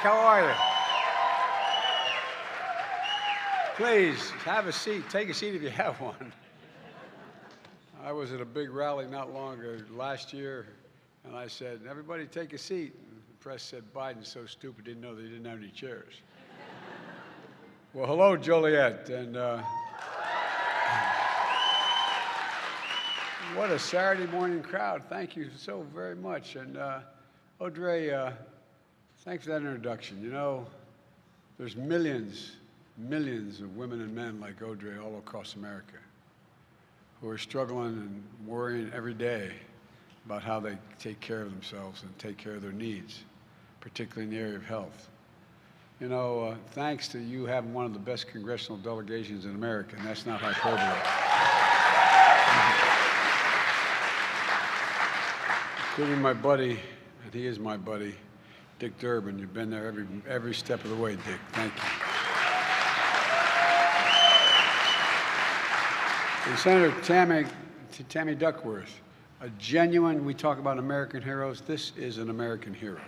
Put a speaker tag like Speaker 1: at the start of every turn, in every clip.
Speaker 1: How are you? Please, have a seat. Take a seat if you have one. I was at a big rally not long ago, last year, and I said, everybody take a seat. And the press said, Biden's so stupid, didn't know they didn't have any chairs. Well, hello, Joliet, and what a Saturday morning crowd. Thank you so very much. And Audrey, thanks for that introduction. You know, there's millions of women and men like Audrey all across America who are struggling and worrying every day about how they take care of themselves and take care of their needs, particularly in the area of health. You know, thanks to you having one of the best congressional delegations in America, and that's not hyperbole. Including my buddy, and he is my buddy, Dick Durbin. You've been there every step of the way, Dick. Thank you. And Senator Tammy Duckworth, a genuine, we talk about American heroes, this is an American hero.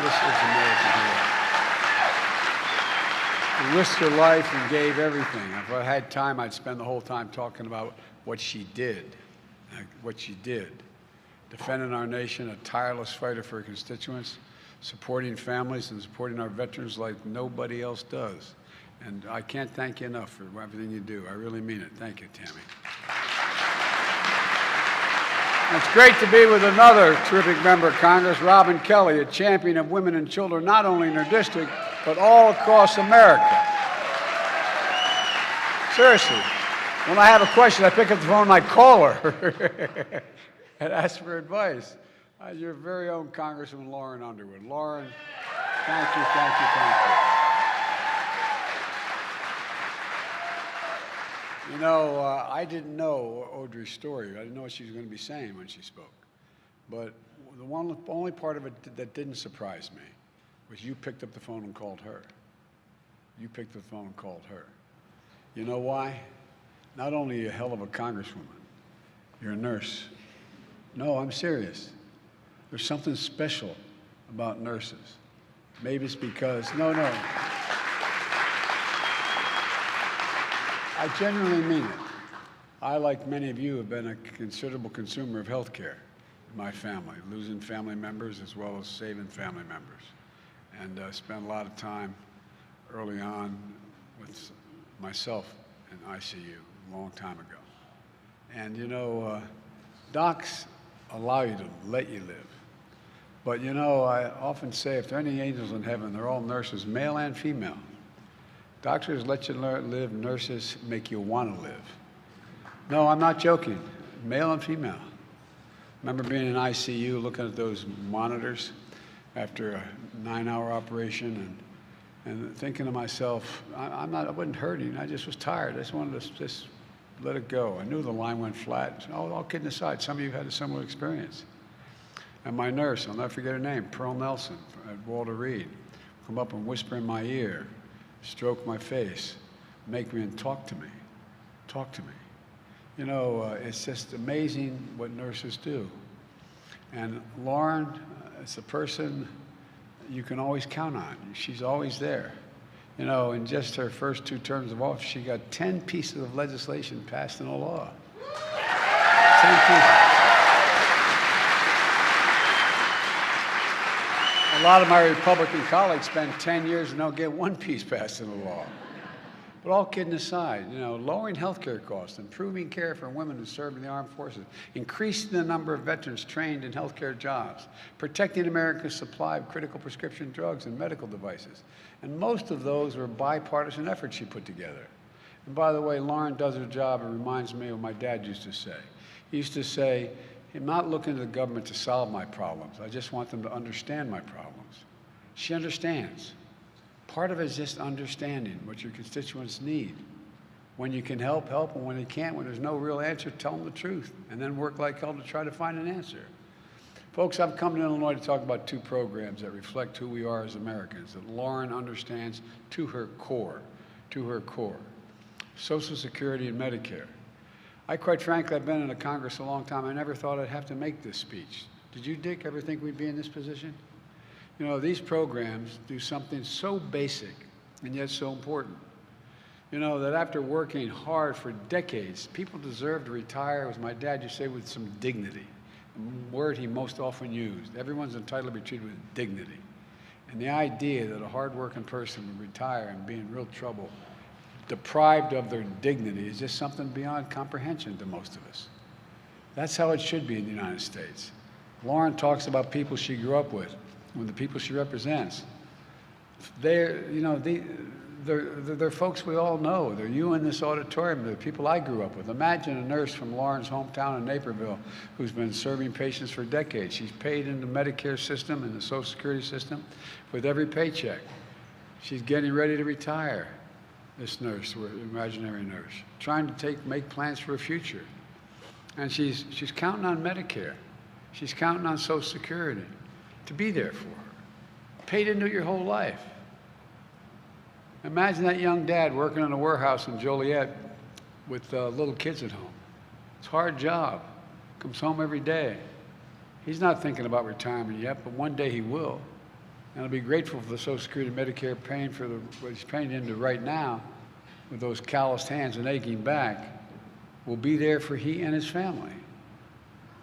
Speaker 1: This is an American hero. She risked her life and gave everything. If I had time, I'd spend the whole time talking about what she did, defending our nation, a tireless fighter for her constituents, supporting families and supporting our veterans like nobody else does. And I can't thank you enough for everything you do. I really mean it. Thank you, Tammy. It's great to be with another terrific member of Congress, Robin Kelly, a champion of women and children, not only in her district, but all across America. Seriously, when I have a question, I pick up the phone and I call her and ask for advice. Your very own Congresswoman Lauren Underwood. Lauren, thank you, thank you, thank you. You know, I didn't know Audrey's story. I didn't know what she was going to be saying when she spoke. But the only part of it that didn't surprise me was you picked up the phone and called her. You picked up the phone and called her. You know why? Not only are you a hell of a congresswoman, you're a nurse. No, I'm serious. There's something special about nurses. Maybe it's because, no. I genuinely mean it. I, like many of you, have been a considerable consumer of health care in my family, losing family members as well as saving family members. And spent a lot of time early on with myself in ICU a long time ago. And you know, docs allow you to let you live. But you know, I often say if there are any angels in heaven, they're all nurses, male and female. Doctors let you live, nurses make you want to live. No, I'm not joking, male and female. I remember being in ICU looking at those monitors after a 9-hour operation and thinking to myself, I wasn't hurting, I just was tired. I just wanted to just let it go. I knew the line went flat. All kidding aside, some of you had a similar experience. And my nurse, I'll never forget her name, Pearl Nelson at Walter Reed, come up and whisper in my ear, stroke my face, make me and talk to me. Talk to me. You know, it's just amazing what nurses do. And Lauren is a person you can always count on. She's always there. You know, in just her first 2 terms of office, she got 10 pieces of legislation passed into law. 10 pieces. A lot of my Republican colleagues spend 10 years and don't get 1 piece passed into law. But all kidding aside, you know, lowering health care costs, improving care for women who serve in the armed forces, increasing the number of veterans trained in health care jobs, protecting America's supply of critical prescription drugs and medical devices. And most of those were bipartisan efforts she put together. And by the way, Lauren does her job. It reminds me of what my dad used to say. He used to say, I'm not looking to the government to solve my problems. I just want them to understand my problems. She understands. Part of it is just understanding what your constituents need. When you can help, help, and when you can't, when there's no real answer, tell them the truth, and then work like hell to try to find an answer. Folks, I've come to Illinois to talk about 2 programs that reflect who we are as Americans, that Lauren understands to her core, Social Security and Medicare. Quite frankly, I've been in the Congress a long time. I never thought I'd have to make this speech. Did you, Dick, ever think we'd be in this position? You know, these programs do something so basic and yet so important. You know, that after working hard for decades, people deserve to retire, as my dad used to say, with some dignity. The word he most often used. Everyone's entitled to be treated with dignity. And the idea that a hard-working person would retire and be in real trouble, deprived of their dignity, is just something beyond comprehension to most of us. That's how it should be in the United States. Lauren talks about people she grew up with, and the people she represents. They're folks we all know. They're you in this auditorium. They're people I grew up with. Imagine a nurse from Lauren's hometown in Naperville who's been serving patients for decades. She's paid into the Medicare system and the Social Security system with every paycheck. She's getting ready to retire, this nurse, imaginary nurse, trying to make plans for a future. And she's counting on Medicare. She's counting on Social Security to be there for her. Paid into it your whole life. Imagine that young dad working in a warehouse in Joliet with little kids at home. It's a hard job. Comes home every day. He's not thinking about retirement yet, but one day he will. And he'll be grateful for the Social Security and Medicare paying for what he's paying into right now with those calloused hands and aching back will be there for he and his family.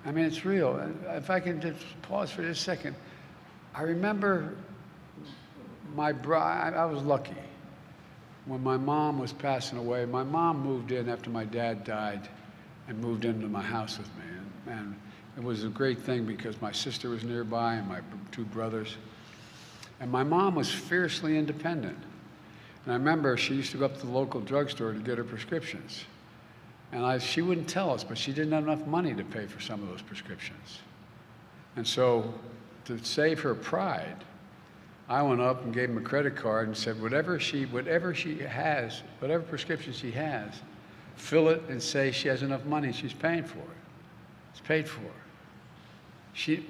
Speaker 1: I mean, it's real. If I can just pause for just a second. I remember I was lucky. When my mom was passing away, my mom moved in after my dad died and moved into my house with me. And it was a great thing because my sister was nearby and my two brothers. And my mom was fiercely independent. And I remember she used to go up to the local drugstore to get her prescriptions. And she wouldn't tell us, but she didn't have enough money to pay for some of those prescriptions. And so to save her pride, I went up and gave him a credit card and said, whatever she has, whatever prescription she has, fill it and say she has enough money, she's paying for it. It's paid for.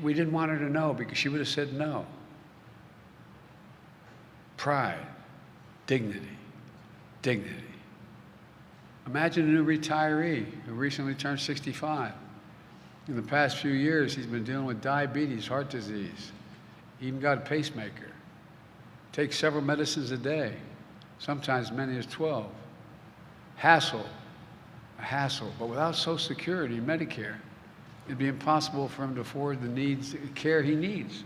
Speaker 1: We didn't want her to know because she would have said no. Pride, dignity, dignity. Imagine a new retiree who recently turned 65. In the past few years, he's been dealing with diabetes, heart disease, even got a pacemaker. Takes several medicines a day, sometimes many as 12. Hassle, a hassle. But without Social Security and Medicare, it'd be impossible for him to afford the care he needs.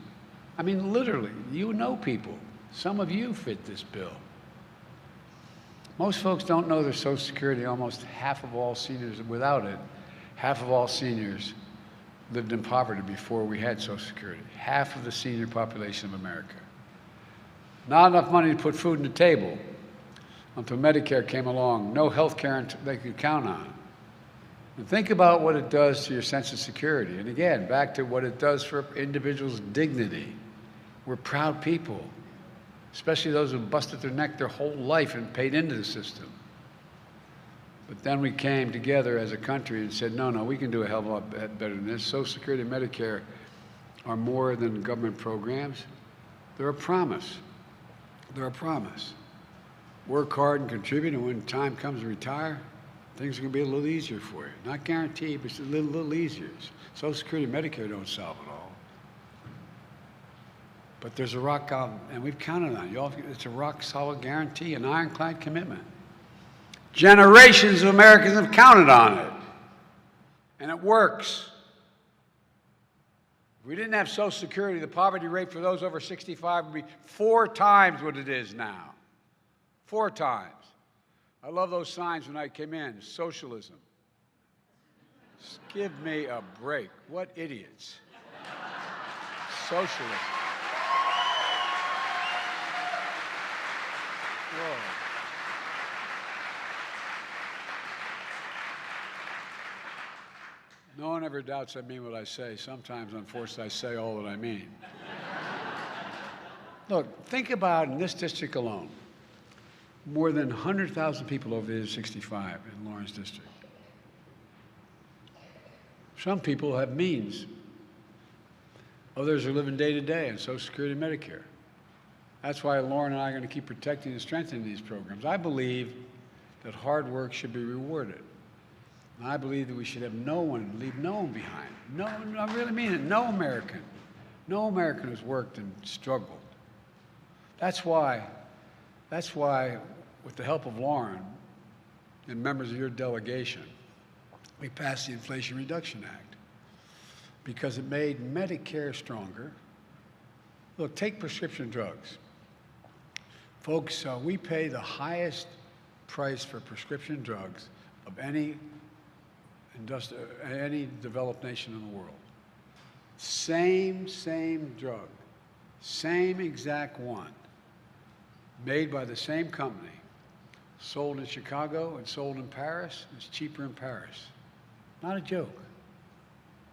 Speaker 1: I mean, literally, you know people. Some of you fit this bill. Most folks don't know their Social Security. Almost half of all seniors, without it, half of all seniors lived in poverty before we had Social Security. Half of the senior population of America. Not enough money to put food on the table until Medicare came along. No health care they could count on. And think about what it does to your sense of security. And again, back to what it does for individuals' dignity. We're proud people, especially those who busted their neck their whole life and paid into the system. But then we came together as a country and said, no, we can do a hell of a lot better than this. Social Security and Medicare are more than government programs. They're a promise. They're a promise. Work hard and contribute, and when time comes to retire, things are going to be a little easier for you. Not guaranteed, but it's a little easier. Social Security and Medicare don't solve it all. But there's a rock out, and we've counted on it. It's a rock-solid guarantee, an ironclad commitment. Generations of Americans have counted on it, and it works. If we didn't have Social Security, the poverty rate for those over 65 would be 4 times what it is now. 4 times. I love those signs when I came in. Socialism. Just give me a break. What idiots. Socialism. Whoa. No one ever doubts I mean what I say. Sometimes, unfortunately, I say all that I mean. Look, think about in this district alone, more than 100,000 people over the age of 65 in Lawrence district. Some people have means. Others are living day to day on Social Security and Medicare. That's why Lauren and I are going to keep protecting and strengthening these programs. I believe that hard work should be rewarded. And I believe that we should have leave no one behind. No, I really mean it. No American No American has worked and struggled. That's why, with the help of Lauren and members of your delegation, we passed the Inflation Reduction Act because it made Medicare stronger. Look, take prescription drugs. Folks, we pay the highest price for prescription drugs of any developed nation in the world. Same drug, same exact one, made by the same company, sold in Chicago and sold in Paris. It's cheaper in Paris. Not a joke.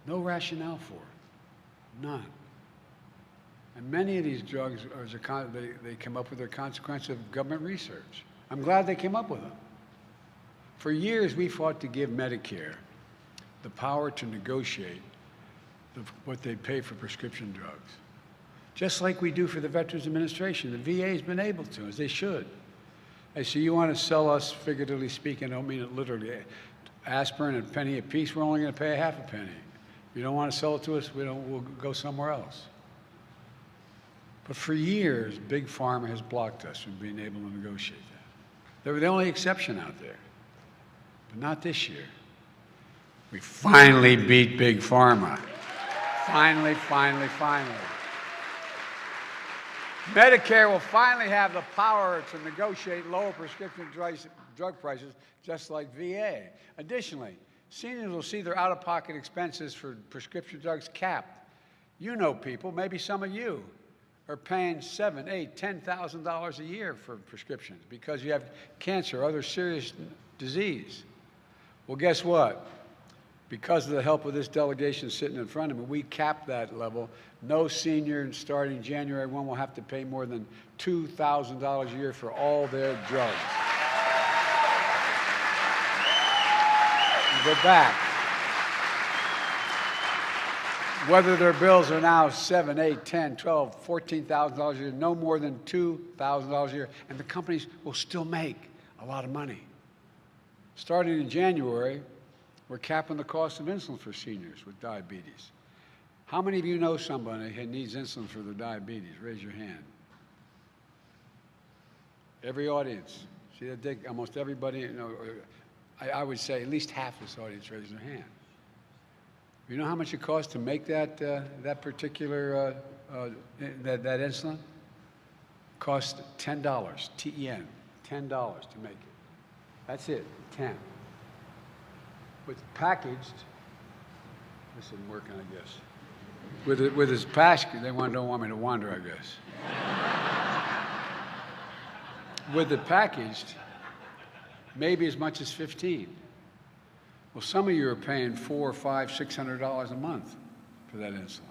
Speaker 1: No rationale for it. None. And many of these drugs, they come up with their consequence of government research. I'm glad they came up with them. For years, we fought to give Medicare the power to negotiate what they pay for prescription drugs. Just like we do for the Veterans Administration. The VA has been able to, as they should. Hey, so you want to sell us, figuratively speaking, I don't mean it literally, aspirin at a penny a piece, we're only going to pay half a penny. If you don't want to sell it to us, we'll go somewhere else. But for years, Big Pharma has blocked us from being able to negotiate that. They were the only exception out there. But not this year. We finally beat Big Pharma. Finally. Medicare will finally have the power to negotiate lower prescription drug prices, just like VA. Additionally, seniors will see their out-of-pocket expenses for prescription drugs capped. You know people, maybe some of you, are paying $7,000, $8,000, $10,000 a year for prescriptions because you have cancer or other serious disease. Well, guess what? Because of the help of this delegation sitting in front of me, we capped that level. No senior starting January 1 will have to pay more than $2,000 a year for all their drugs. Go back. Whether their bills are now $7,000, $8,000, $10,000, $12,000, $14,000 a year, no more than $2,000 a year, and the companies will still make a lot of money. Starting in January, we're capping the cost of insulin for seniors with diabetes. How many of you know somebody who needs insulin for their diabetes? Raise your hand. Every audience. See that, Dick? Almost everybody, you know, I would say at least half this audience raised their hand. You know how much it costs to make that particular that insulin? It costs $10, T-E-N, $10 to make it. That's it, 10. With packaged, this isn't working, I guess. With his package, they don't want me to wander, I guess. With it packaged, maybe as much as 15. Well, some of you are paying $400, $500, $600 a month for that insulin.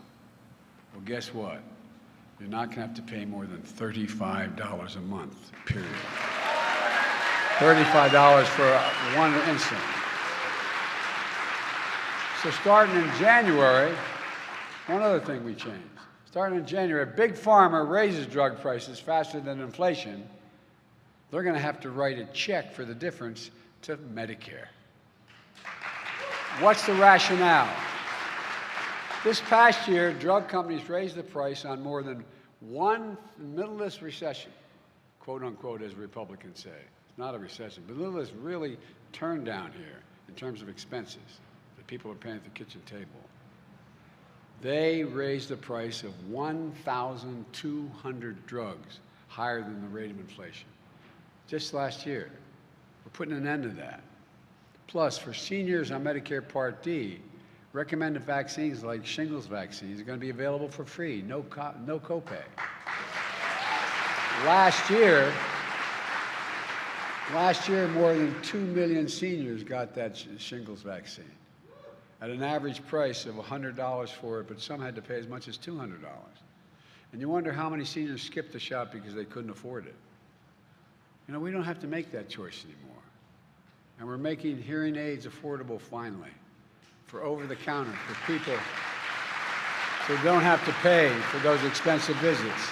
Speaker 1: Well, guess what? You're not going to have to pay more than $35 a month, period. $35 for one insulin. So starting in January, one other thing we changed. Starting in January, Big Pharma raises drug prices faster than inflation. They're going to have to write a check for the difference to Medicare. What's the rationale? This past year, drug companies raised the price on more than one middle of this recession, quote unquote, as Republicans say. It's not a recession, but middle of this really turned down here in terms of expenses that people are paying at the kitchen table. They raised the price of 1,200 drugs higher than the rate of inflation. Just last year. We're putting an end to that. Plus, for seniors on Medicare Part D, recommended vaccines like shingles vaccines are going to be available for free, no copay. Last year, more than 2 million seniors got that shingles vaccine at an average price of $100 for it, but some had to pay as much as $200. And you wonder how many seniors skipped the shot because they couldn't afford it. You know, we don't have to make that choice anymore. And we're making hearing aids affordable finally for over-the-counter, for people so they don't have to pay for those expensive visits.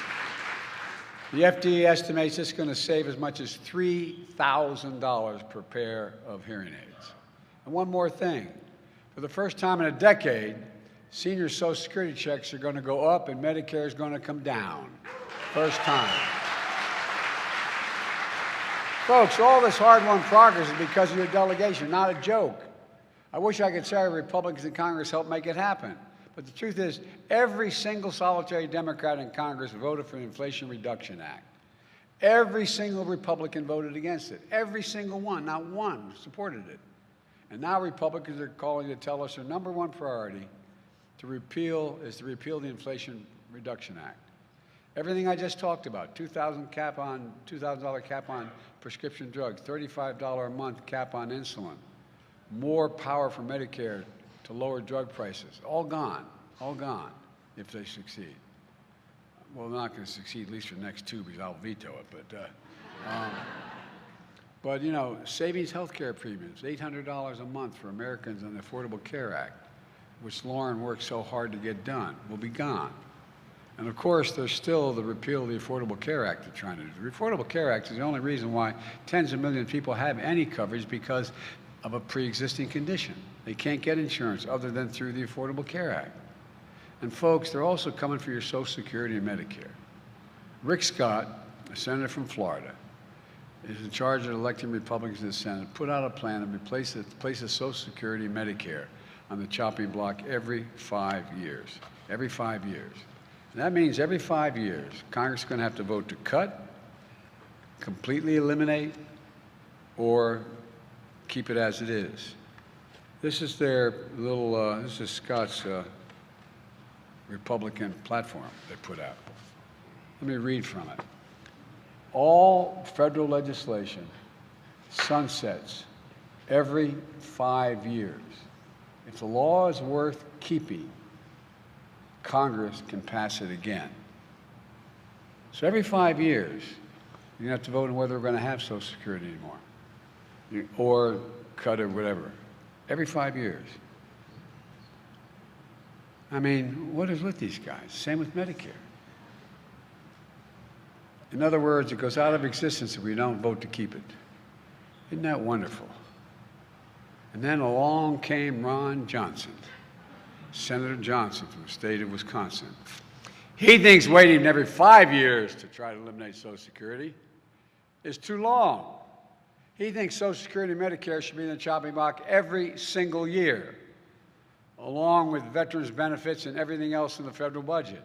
Speaker 1: The FDA estimates it's going to save as much as $3,000 per pair of hearing aids. And one more thing. For the first time in a decade, Senior Social Security checks are going to go up and Medicare is going to come down. First time. Folks, all this hard-won progress is because of your delegation, not a joke. I wish I could say Republicans in Congress helped make it happen. But the truth is, every single solitary Democrat in Congress voted for the Inflation Reduction Act. Every single Republican voted against it. Every single one, not one, supported it. And now Republicans are calling to tell us their number one priority to repeal the Inflation Reduction Act. Everything I just talked about, $2,000 cap on prescription drugs, $35 a month cap on insulin, more power for Medicare to lower drug prices, all gone if they succeed. Well, they're not going to succeed, at least for the next two, because I'll veto it. But you know, savings health care premiums, $800 a month for Americans on the Affordable Care Act, which Lauren worked so hard to get done, will be gone. And of course, there's still the repeal of the Affordable Care Act they're trying to do. The Affordable Care Act is the only reason why tens of millions of people have any coverage because of a pre-existing condition. They can't get insurance other than through the Affordable Care Act. And folks, they're also coming for your Social Security and Medicare. Rick Scott, a senator from Florida, is in charge of electing Republicans in the Senate, put out a plan to places Social Security and Medicare on the chopping block every 5 years. Every 5 years. And that means every 5 years, Congress is going to have to vote to cut, completely eliminate, or keep it as it is. This is their little, this is Scott's Republican platform they put out. Let me read from it. All federal legislation sunsets every 5 years. If the law is worth keeping, Congress can pass it again. So every 5 years, you're going to have to vote on whether we're going to have Social Security anymore, or cut it, whatever. Every 5 years. I mean, what is with these guys? Same with Medicare. In other words, it goes out of existence if we don't vote to keep it. Isn't that wonderful? And then along came Ron Johnson, Senator Johnson from the state of Wisconsin. He thinks waiting every 5 years to try to eliminate Social Security is too long. He thinks Social Security and Medicare should be in the chopping block every single year, along with veterans' benefits and everything else in the federal budget.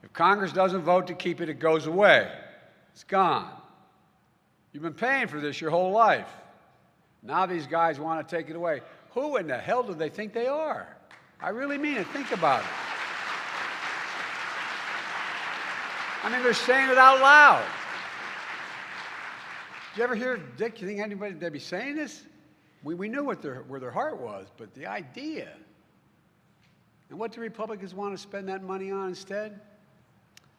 Speaker 1: If Congress doesn't vote to keep it, it goes away. It's gone. You've been paying for this your whole life. Now these guys want to take it away. Who in the hell do they think they are? I really mean it. Think about it. I mean, they're saying it out loud. Did you ever hear Dick? Do you think anybody would be saying this? We knew where their heart was, but the idea. And what do Republicans want to spend that money on instead?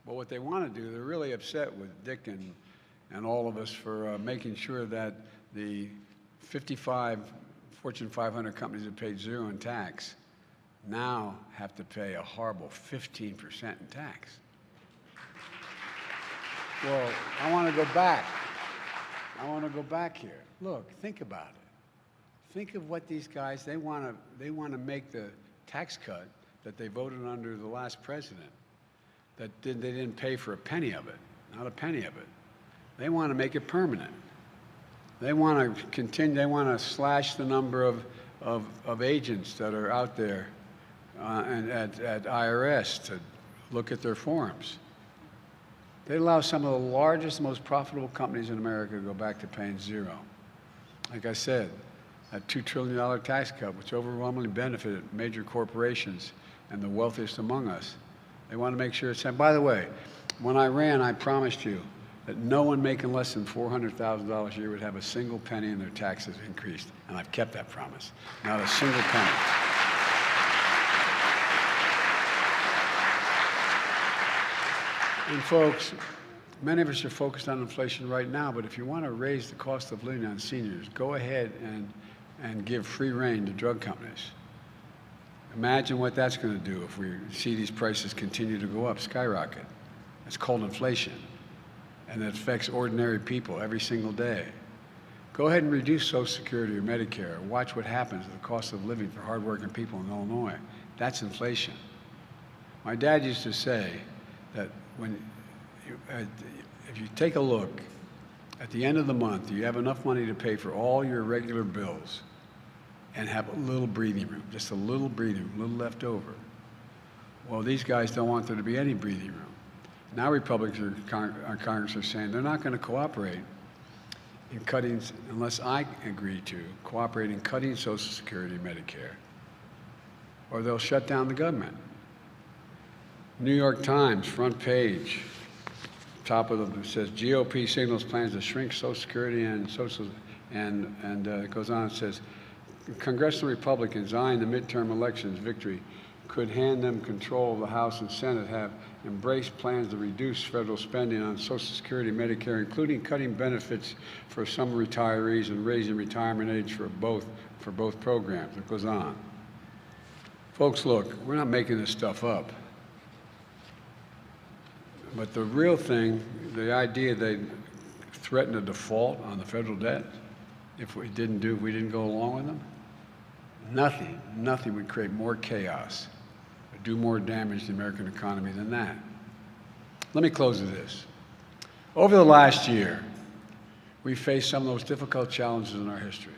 Speaker 1: Well, what they want to do, they're really upset with Dick and all of us for making sure that the 55 Fortune 500 companies that paid zero in tax now have to pay a horrible 15% in tax. Well, I want to go back. I want to go back here. Look, think about it. Think of what these guys, they want to make the tax cut that they voted under the last president. They didn't pay for a penny of it, not a penny of it. They want to make it permanent. They want to continue, they want to slash the number of agents that are out there and at IRS to look at their forms. They allow some of the largest, most profitable companies in America to go back to paying zero. Like I said, that $2 trillion tax cut, which overwhelmingly benefited major corporations and the wealthiest among us. They want to make sure it's, and by the way, when I ran, I promised you that no one making less than $400,000 a year would have a single penny in their taxes increased. And I've kept that promise. Not a single penny. And folks, many of us are focused on inflation right now, but if you want to raise the cost of living on seniors, go ahead and give free rein to drug companies. Imagine what that's going to do if we see these prices continue to go up, skyrocket. It's called inflation, and it affects ordinary people every single day. Go ahead and reduce Social Security or Medicare. Watch what happens to the cost of living for hardworking people in Illinois. That's inflation. My dad used to say that if you take a look, at the end of the month, you have enough money to pay for all your regular bills and have a little breathing room, just a little breathing room, a little left over. Well, these guys don't want there to be any breathing room. Now Republicans in Congress are saying they're not going to cooperate in cutting, unless I agree to cooperate in cutting Social Security and Medicare, or they'll shut down the government. New York Times, front page, top of it says GOP signals plans to shrink Social Security and it goes on. It says congressional Republicans eyeing the midterm elections victory could hand them control of the House and Senate have embraced plans to reduce federal spending on Social Security and Medicare, including cutting benefits for some retirees and raising retirement age for both programs. It goes on. Folks, look, we're not making this stuff up. But the real thing, the idea they threatened a default on the federal debt if we didn't go along with them, nothing would create more chaos or do more damage to the American economy than that. Let me close with this. Over the last year, we faced some of the most difficult challenges in our history.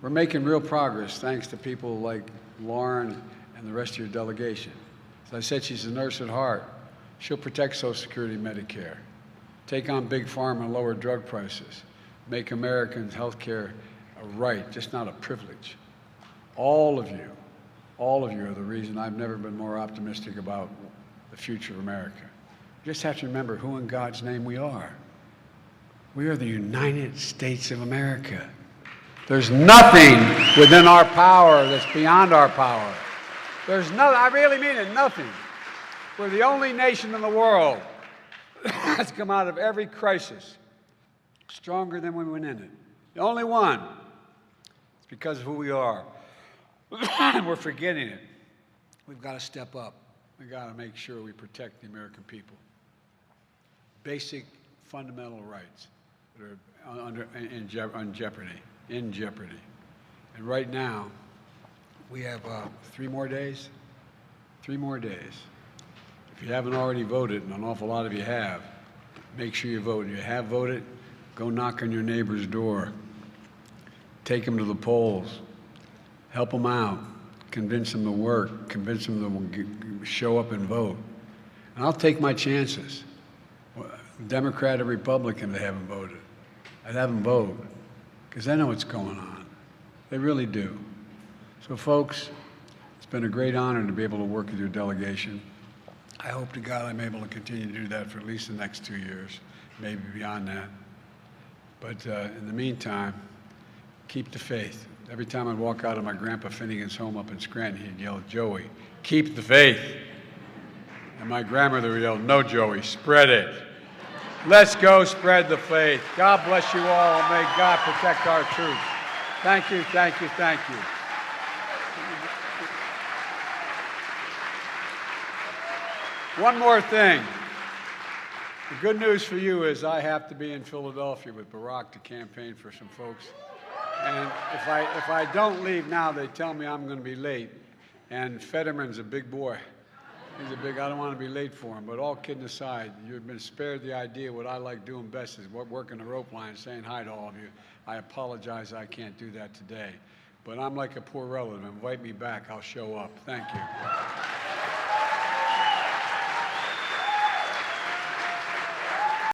Speaker 1: We're making real progress thanks to people like Lauren and the rest of your delegation. As I said, she's a nurse at heart. She'll protect Social Security and Medicare, take on big pharma and lower drug prices, make Americans' health care a right, just not a privilege. All of you are the reason I've never been more optimistic about the future of America. You just have to remember who in God's name we are. We are the United States of America. There's nothing within our power that's beyond our power. There's nothing, I really mean it, nothing. We're the only nation in the world that's come out of every crisis stronger than we went in it. The only one. It's because of who we are. And we're forgetting it. We've got to step up. We've got to make sure we protect the American people. Basic fundamental rights that are in jeopardy. And right now, we have 3 more days. 3 more days. If you haven't already voted, and an awful lot of you have, make sure you vote. If you have voted, go knock on your neighbor's door. Take them to the polls. Help them out. Convince them to work. Convince them to show up and vote. And I'll take my chances. Democrat or Republican, they haven't voted. I'd have them vote, because they know what's going on. They really do. So, folks, it's been a great honor to be able to work with your delegation. I hope to God I'm able to continue to do that for at least the next 2 years, maybe beyond that. But in the meantime, keep the faith. Every time I'd walk out of my Grandpa Finnegan's home up in Scranton, he'd yell, "Joey, keep the faith." And my grandmother would yell, "No, Joey, spread it." Let's go spread the faith. God bless you all, and may God protect our troops. Thank you, thank you, thank you. One more thing. The good news for you is I have to be in Philadelphia with Barack to campaign for some folks. And if I don't leave now, they tell me I'm going to be late. And Fetterman's a big boy. He's a big, I don't want to be late for him. But all kidding aside, you've been spared the idea what I like doing best is working the rope line, saying hi to all of you. I apologize I can't do that today. But I'm like a poor relative. Invite me back, I'll show up. Thank you.